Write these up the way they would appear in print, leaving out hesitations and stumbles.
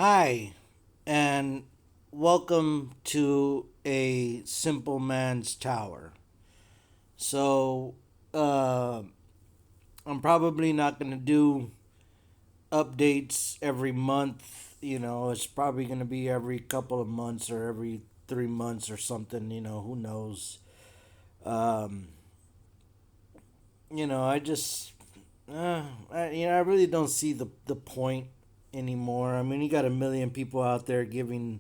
Hi, and welcome to a simple man's tower. So, uh, I'm probably not going to do updates every month. It's probably going to be every couple of months or every 3 months or something. Who knows? Um, I just, I really don't see the point anymore. I mean, you got a million people out there giving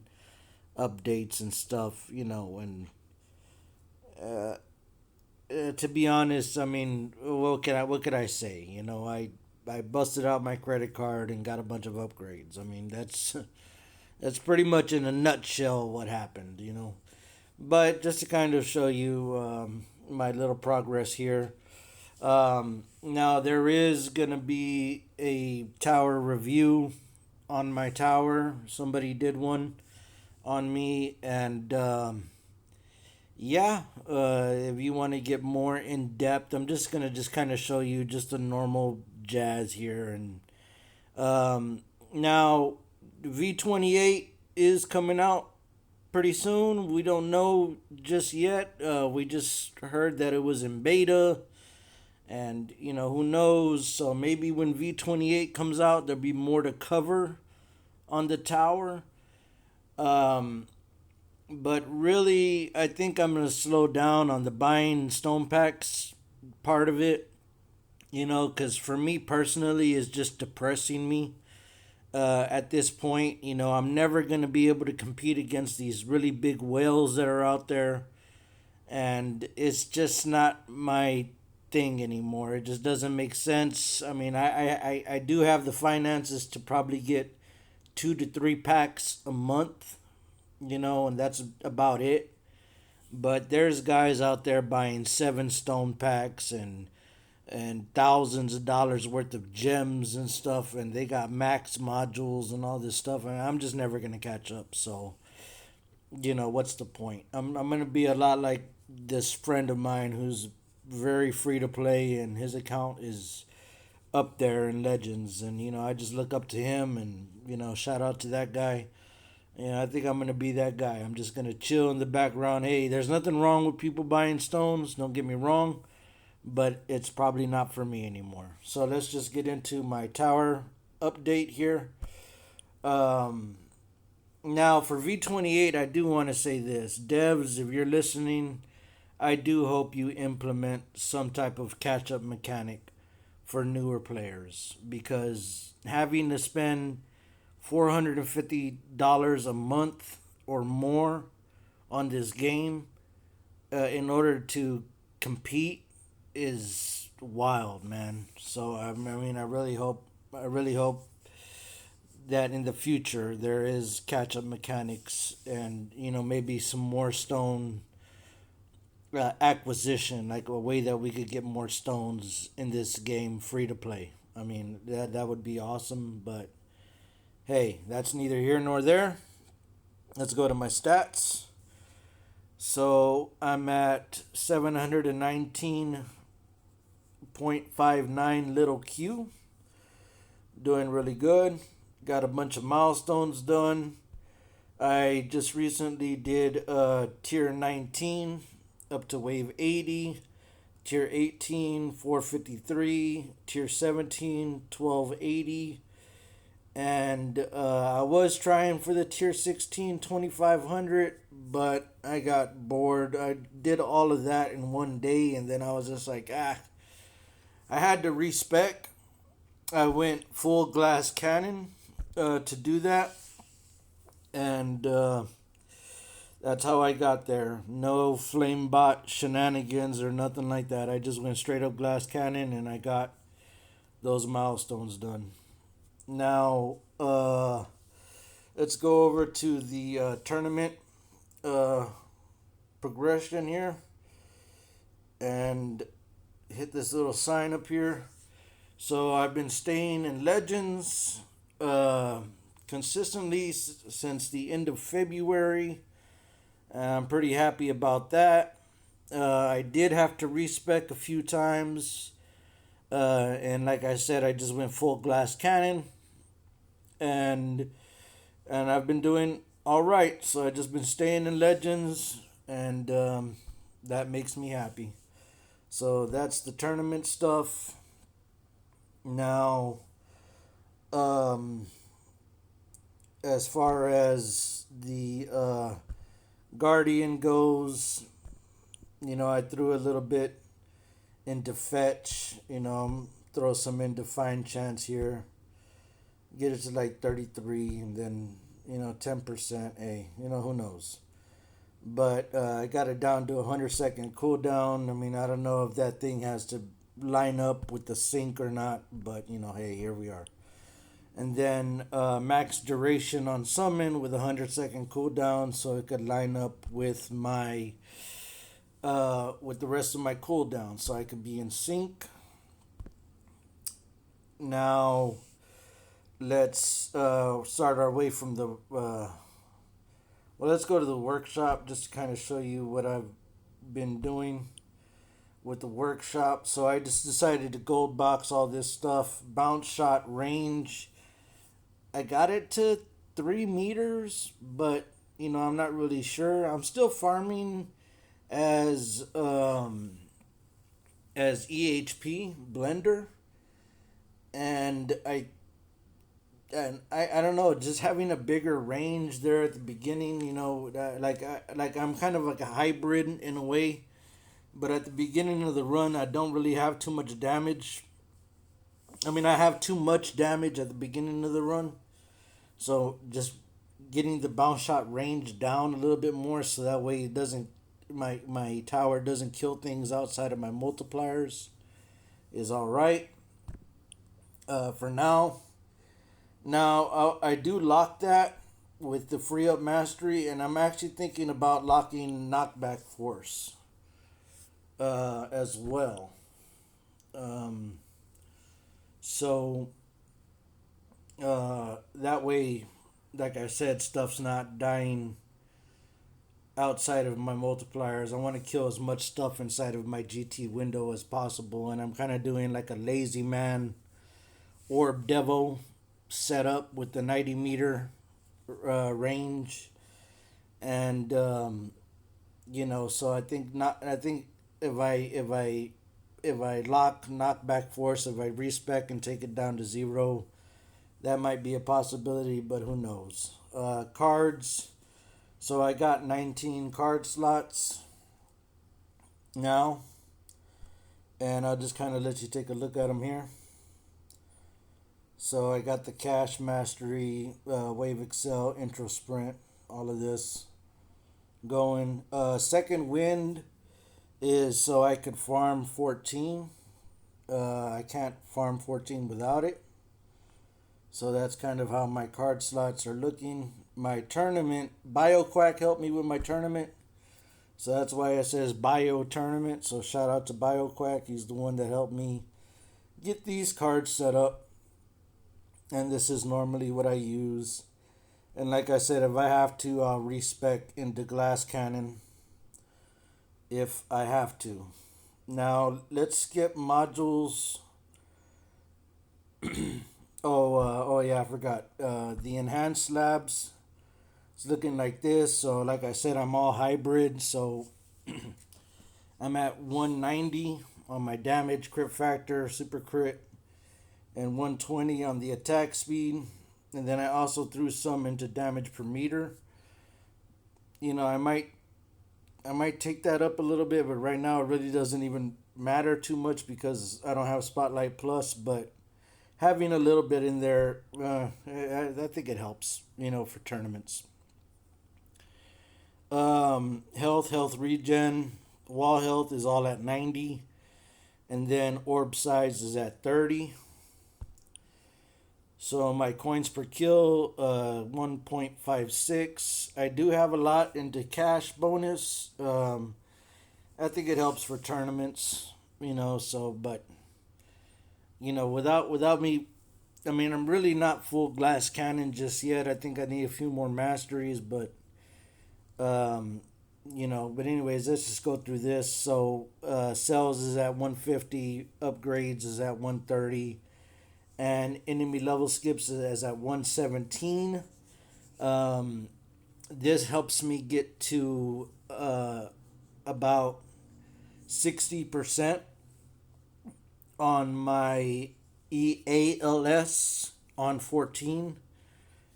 updates and stuff, and uh, to be honest, I mean, what could I say? I busted out my credit card and got a bunch of upgrades. I mean, that's that's pretty much in a nutshell what happened. But just to kind of show you my little progress here. Now there is gonna be a tower review on my tower. Somebody did one on me, and yeah, if you want to get more in depth, I'm just gonna just kind of show you just a normal jazz here, and now V28 is coming out pretty soon. We don't know just yet. We just heard that it was in beta, and who knows? So maybe when V28 comes out, there'll be more to cover on the tower. Um, But really, I think I'm going to slow down on the buying stone packs part of it, because for me personally, it's just depressing me at this point. I'm never going to be able to compete against these really big whales that are out there, and it's just not my thing anymore. It just doesn't make sense. I mean, I do have the finances to probably get 2 to 3 packs a month, and that's about it. But there's guys out there buying 7 stone packs and thousands of dollars worth of gems and stuff, and they got max modules and all this stuff, and I'm just never gonna catch up. So what's the point? I'm gonna be a lot like this friend of mine who's very free to play, and his account is up there in Legends, and I just look up to him, and shout out to that guy. I think I'm gonna be that guy. I'm just gonna chill in the background. Hey, there's nothing wrong with people buying stones. Don't get me wrong, but it's probably not for me anymore. So let's just get into my tower update here. Um, Now for V28, I do want to say this, devs, if you're listening, I do hope you implement some type of catch-up mechanic for newer players, because having to spend $450 a month or more on this game in order to compete is wild, man. So I mean, I really hope that in the future there is catch up mechanics, and maybe some more stone acquisition, like a way that we could get more stones in this game free to play. I mean, that would be awesome, but hey, that's neither here nor there. Let's go to my stats. So I'm at 719.59 little Q. Doing really good. Got a bunch of milestones done. I just recently did tier 19 up to wave 80, tier 18 453, tier 17 1280, and I was trying for the tier 16 2500, but I got bored. I did all of that in one day, and then I was just like, I had to respec. I went full glass cannon to do that, and that's how I got there. No flame bot shenanigans or nothing like that. I just went straight up glass cannon, and I got those milestones done. Now, let's go over to the tournament uh, progression here and hit this little sign up here. So I've been staying in Legends consistently since the end of February. I'm pretty happy about that. I did have to respec a few times, and like I said, I just went full glass cannon, and and I've been doing all right. So I just been staying in Legends, and that makes me happy. So that's the tournament stuff. Now, um, as far as the Guardian goes, I threw a little bit into fetch. Throw some into fine chance here. Get it to like 33, and then 10%. Hey, who knows? But I got it down to a 100-second cooldown. I mean, I don't know if that thing has to line up with the sync or not, but hey, here we are. And then max duration on summon with a 100-second cooldown, so it could line up with my with the rest of my cooldown, so I could be in sync. Now let's start our way from the well, let's go to the workshop just to kind of show you what I've been doing with the workshop. So I just decided to gold box all this stuff. Bounce shot range, I got it to 3 meters, but I'm not really sure. I'm still farming as EHP blender, and I don't know, just having a bigger range there at the beginning, like I'm kind of like a hybrid in a way, but at the beginning of the run, I don't really have too much damage. I mean, I have too much damage at the beginning of the run, so just getting the bounce shot range down a little bit more, so that way it doesn't my tower doesn't kill things outside of my multipliers, is all right. For now. Now, I do lock that with the free up mastery, and I'm actually thinking about locking knockback force as well. Um, so that way, like I said, stuff's not dying outside of my multipliers. I want to kill as much stuff inside of my GT window as possible, and I'm kind of doing like a lazy man orb devo setup with the 90-meter range, and so I think if I lock knockback force, if I respec and take it down to 0, that might be a possibility, but who knows. Cards, so I got 19 card slots now, and I'll just kind of let you take a look at them here. So I got the Cash Mastery, Wave Excel, Intro Sprint, all of this going. Second Wind is so I could farm 14. I can't farm 14 without it. So that's kind of how my card slots are looking. My tournament, BioQuack helped me with my tournament. So that's why it says Bio Tournament. So shout out to BioQuack. He's the one that helped me get these cards set up. And this is normally what I use. And like I said, if I have to, I'll respec into Glass Cannon if I have to. Now, let's skip modules. Oh yeah, I forgot. The Enhanced Labs, it's looking like this. So like I said, I'm all hybrid. So I'm at 190 on my damage, crit factor, super crit, and 120 on the attack speed. And then I also threw some into damage per meter. I might take that up a little bit, but right now it really doesn't even matter too much because I don't have Spotlight Plus. But having a little bit in there, I think it helps, for tournaments. Health regen, wall health is all at 90, and then orb size is at 30. So my coins per kill, 1.56. I do have a lot into cash bonus. I think it helps for tournaments, so, but, without me, I mean, I'm really not full Glass Cannon just yet. I think I need a few more masteries, but, but anyways, let's just go through this. So, cells is at 150, upgrades is at 130. And enemy level skips is at 117. Um, this helps me get to about 60% on my EALS on 14.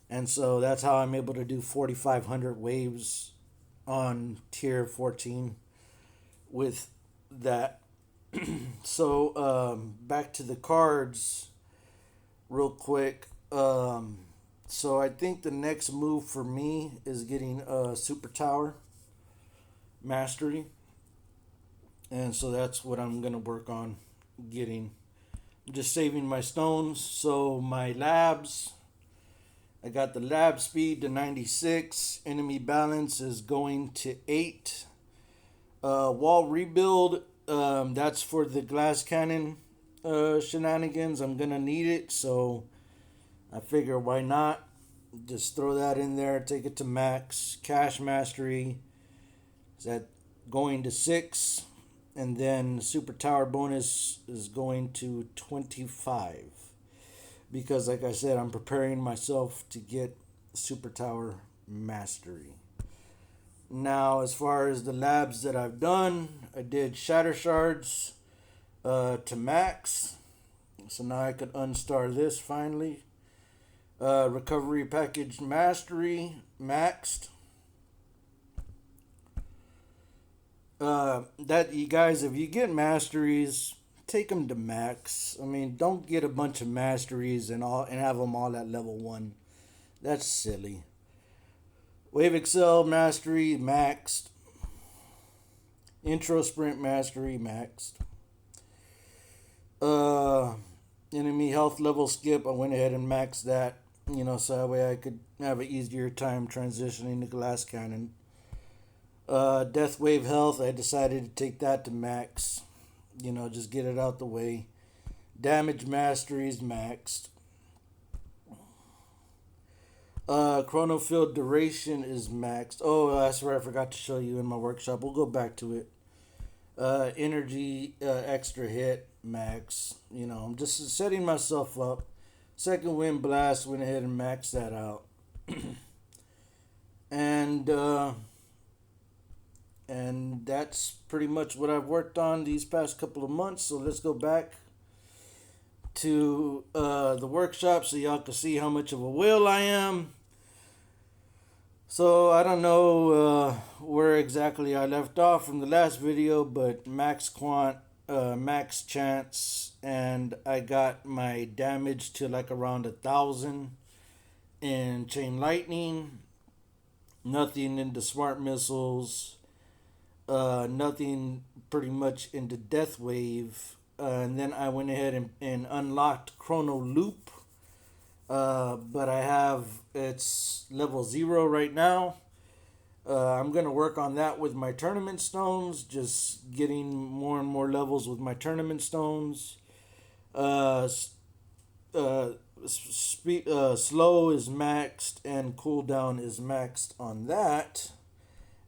And so that's how I'm able to do 4,500 waves on tier 14 with that. So back to the cards real quick. So I think the next move for me is getting a Super Tower Mastery. And so that's what I'm going to work on getting. I'm just saving my stones. So my labs, I got the lab speed to 96. Enemy balance is going to 8. Wall rebuild, that's for the glass cannon shenanigans. I'm going to need it. So I figure why not? Just throw that in there. Take it to max. Cash mastery is at going to 6. And then Super Tower bonus is going to 25. Because, like I said, I'm preparing myself to get Super Tower Mastery. Now, as far as the labs that I've done, I did Shatter Shards to max. So now I could unstar this finally. Recovery Package Mastery maxed. That you guys, if you get masteries, take them to max. I mean, don't get a bunch of masteries and have them all at level 1. That's silly. Wave Excel Mastery maxed. Intro Sprint Mastery maxed. Enemy health level skip, I went ahead and maxed that. So that way I could have an easier time transitioning to glass cannon. Death wave health, I decided to take that to max. Just get it out the way. Damage mastery is maxed. Chrono field duration is maxed. Oh, that's right, I forgot to show you in my workshop. We'll go back to it. Energy extra hit max. I'm just setting myself up. Second wind blast, went ahead and maxed that out. And that's pretty much what I've worked on these past couple of months. So let's go back to the workshop so y'all can see how much of a whale I am. So I don't know where exactly I left off from the last video, but max quant, max chance, and I got my damage to like around 1,000 in chain lightning. Nothing into smart missiles. Nothing pretty much into death wave. And then I went ahead and unlocked chrono loop. But it's level 0 right now. I'm going to work on that with my tournament stones, just getting more and more levels with my tournament stones. Slow is maxed and cooldown is maxed on that.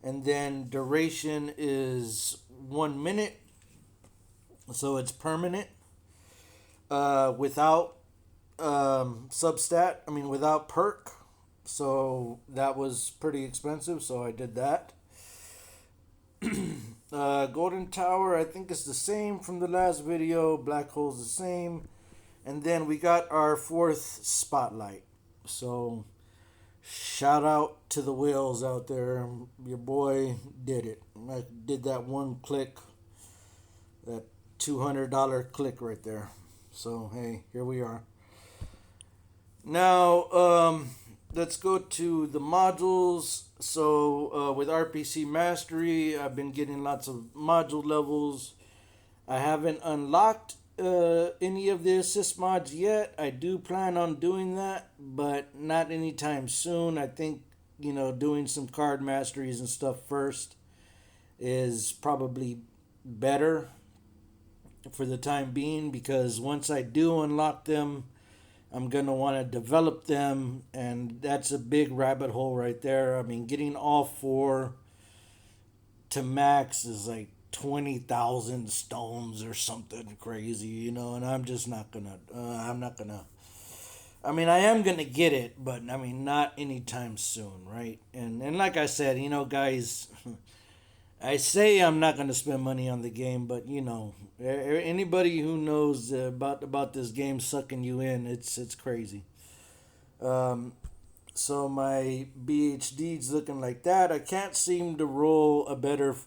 And then duration is 1 minute. So it's permanent. Without substat, without perk. So that was pretty expensive, so I did that. Golden Tower, I think it's the same from the last video. Black Hole's the same. And then we got our 4th spotlight. So shout out to the whales out there. Your boy did it. I did that one click. That $200 click right there. So hey, here we are. Now, let's go to the modules. So with RPC Mastery, I've been getting lots of module levels. I haven't unlocked any of the assist mods yet. I do plan on doing that, but not anytime soon. I think, doing some card masteries and stuff first is probably better for the time being, because once I do unlock them, I'm going to want to develop them, and that's a big rabbit hole right there. Getting all 4 to max is like 20,000 stones or something crazy, and I'm just not going to, I mean, I am gonna get it, but I mean, not anytime soon, right? And like I said, guys, I say I'm not gonna spend money on the game, but anybody who knows about this game sucking you in, it's crazy. Um, so my BHD's looking like that. I can't seem to roll a better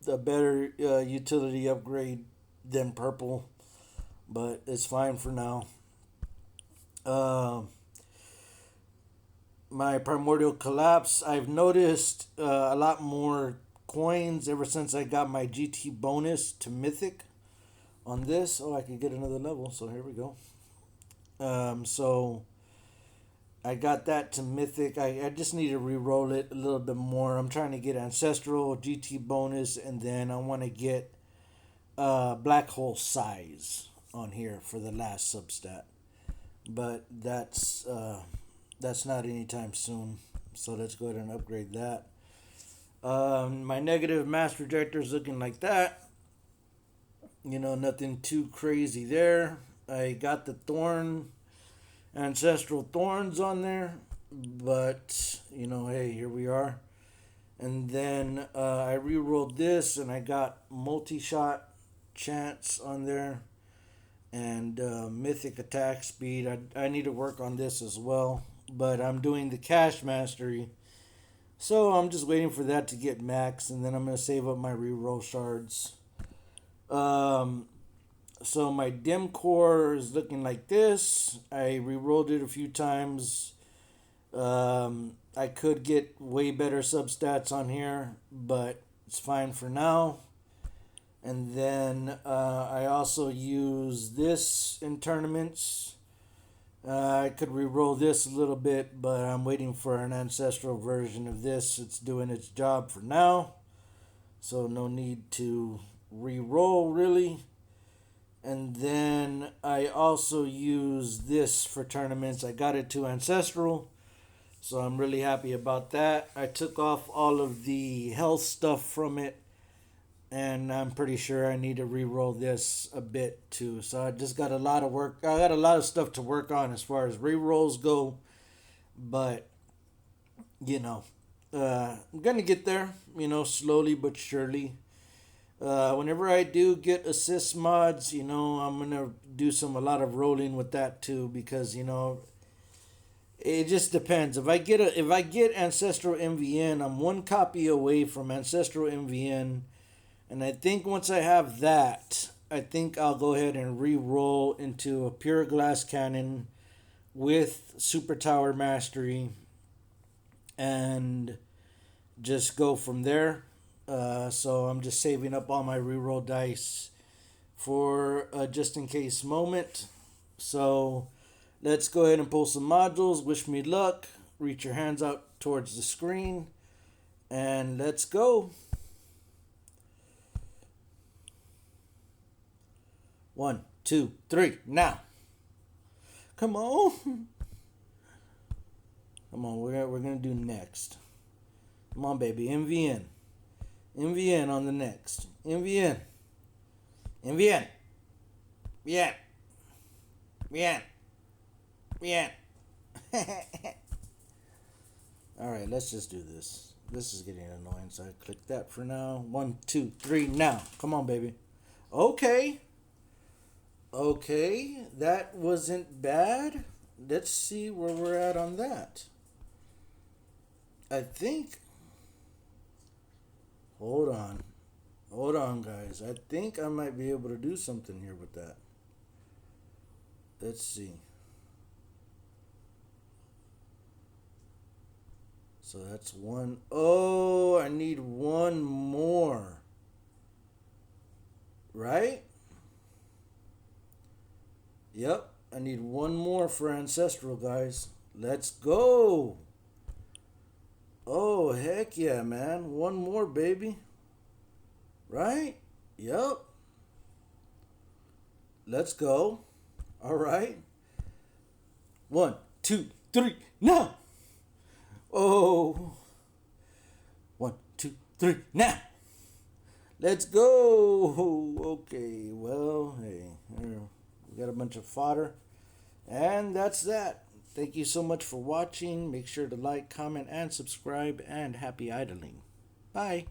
utility upgrade than purple, but it's fine for now. Um, my primordial collapse. I've noticed a lot more coins ever since I got my GT bonus to mythic on this. Oh, I could get another level. So here we go. So I got that to mythic. I just need to re-roll it a little bit more. I'm trying to get ancestral GT bonus, and then I want to get black hole size on here for the last substat. But that's not anytime soon. So let's go ahead and upgrade that. My negative mass projector is looking like that. Nothing too crazy there. I got the thorn, ancestral thorns on there, but hey, here we are. And then I re-rolled this, and I got multi-shot chance on there, and mythic attack speed. I need to work on this as well, but I'm doing the cash mastery, so I'm just waiting for that to get max, and then I'm gonna save up my re-roll shards. Um, so my dim core is looking like this. I re-rolled it a few times. I could get way better substats on here, but it's fine for now. And then I also use this in tournaments. I could re-roll this a little bit, but I'm waiting for an ancestral version of this. It's doing its job for now, so no need to re-roll really. And then I also use this for tournaments. I got it to ancestral, so I'm really happy about that. I took off all of the health stuff from it, and I'm pretty sure I need to re-roll this a bit too. So I just got a lot of work. I got a lot of stuff to work on as far as re-rolls go, but I'm gonna get there. Slowly but surely. Whenever I do get assist mods, I'm gonna do a lot of rolling with that too, because it just depends. If I get Ancestral MVN, I'm one copy away from Ancestral MVN, and I think once I have that, I think I'll go ahead and re-roll into a pure glass cannon with Super Tower Mastery, and just go from there. So I'm just saving up all my re-roll dice for a just in case moment. So let's go ahead and pull some modules. Wish me luck. Reach your hands out towards the screen, and let's go. 1, 2, 3, now. Come on. Come on, we're gonna do next. Come on, baby. MVN on the next. MVN. MVN. MVN. MVN. MVN. Alright, let's just do this. This is getting annoying, so I click that for now. 1, 2, 3, now. Come on, baby. Okay. Okay, that wasn't bad. Let's see where we're at on that. I think. Hold on. Hold on, guys. I think I might be able to do something here with that. Let's see. So that's one. Oh, I need one more. Right? Yep. I need one more for Ancestral, guys. Let's go. Oh, heck yeah, man. One more, baby. Right? Yep. Let's go. All right. 1, 2, 3, now. Oh. 1, 2, 3, now. Let's go. Okay, well, hey. We got a bunch of fodder. And that's that. Thank you so much for watching. Make sure to like, comment, and subscribe, and happy idling. Bye.